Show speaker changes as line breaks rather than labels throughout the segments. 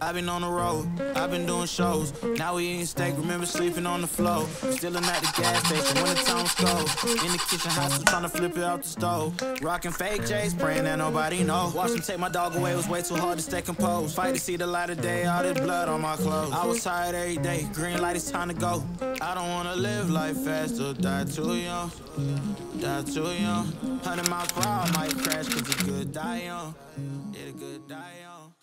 I've been on the road, I've been doing shows. Now we eating steak, remember sleeping on the floor. Still at the gas station when the time's cold. In the kitchen hustle, trying to flip it out the stove. Rocking fake J's, praying that nobody know. Watch them take my dog away, it was way too hard to stay composed. Fight to see the light of day, all this blood on my clothes. I was tired every day, green light, it's time to go. I don't wanna live life fast or die too young. Die too young. 100 miles per hour, might crash, cause the good die young. Yeah, the good die young.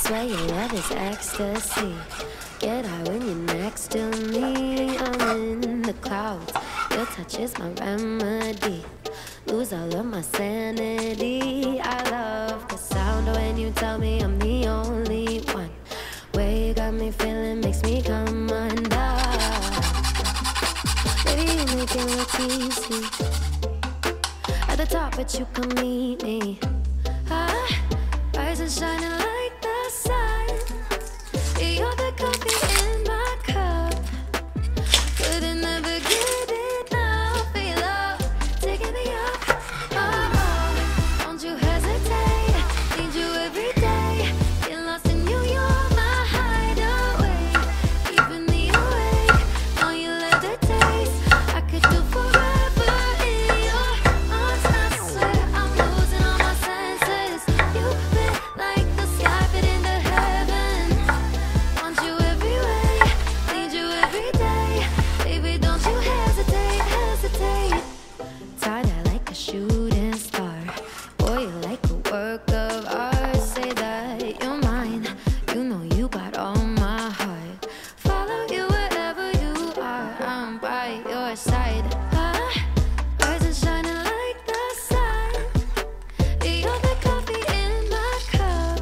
Swear your love is ecstasy. Get high when you're next to me. I'm in the clouds. Your touch is my remedy. Lose all of my sanity. I love the sound when you tell me I'm the only one. Way you got me feeling makes me come undone. Baby, you make it look easy. At the top, but you come meet me. Rise and shining like the sun. You're the coffee in my cup. Couldn't ever get enough of your love, taking me up. Oh, don't you hesitate. Need you every day. Get lost in you, you're my hideaway. Keeping me awake. All you left a taste. I could do forever in your arms. I swear I'm losing all my senses. You fit like the sky fit into heaven. Want you every way, need you every day. Baby, don't you hesitate, hesitate. Tied like a shooting star. Boy, you're like a work of art. Say that you're mine. You know you got all my heart. Follow you wherever you are. I'm by your side. Rise and shining like the sun. You're the coffee in my cup.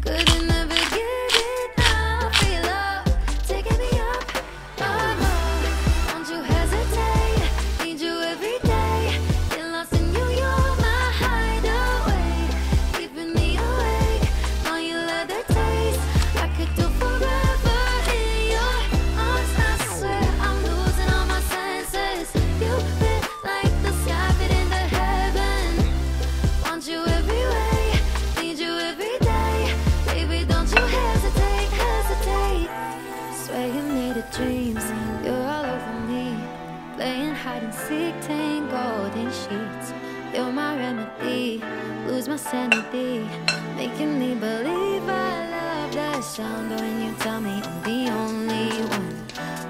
Couldn't ever get enough of your love, taking me up. Oh, don't you hesitate. Need you every day. Get lost in you, you're my hideaway. Keeping me awake. All you let the taste. I could do forever in your arms. I swear I'm losing all my senses. You fit like the sky fit into heaven. Want you every way, need you every day. Baby, don't you hesitate, hesitate. Swear you made of dreams, you're all over me. Playing hide and seek, tangled in sheets. You're my remedy, lose my sanity. Making me believe I love that sound when you tell me I'm the only one.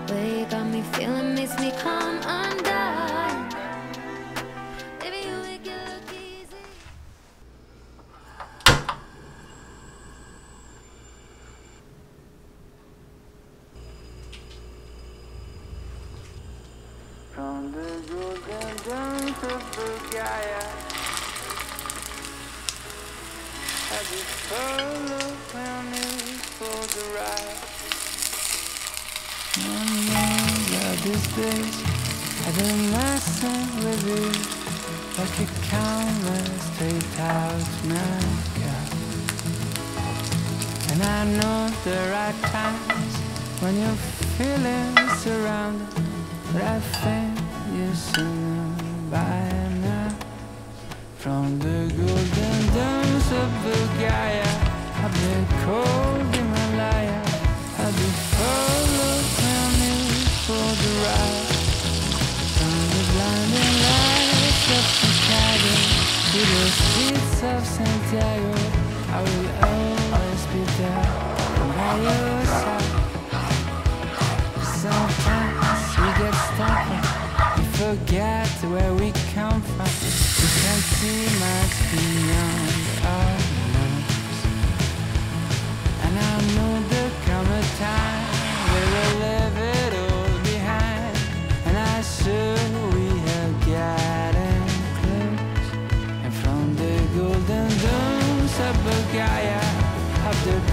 Way you got me feeling makes me come undone. Baby, you make it look easy.
From the golden dawn to Bulgaria, I just follow planets for the ride. These days, I've been messing with you like a countless 3,000 girl. And I know there are times when you're feeling surrounded, but I think you've seen them by now. From the golden downs of Bulgaria, I've been cold Himalaya. I've been followed for the ride. From the blinding lights of Chicago to the streets of Santiago, I will always be there. by your side. Sometimes we get stuck, we forget where we come from. We can't see much beyond our nose. And I know there'll come a time we will leave it all behind. And I sure we are getting close. And from the golden dunes of Bulgaria, up the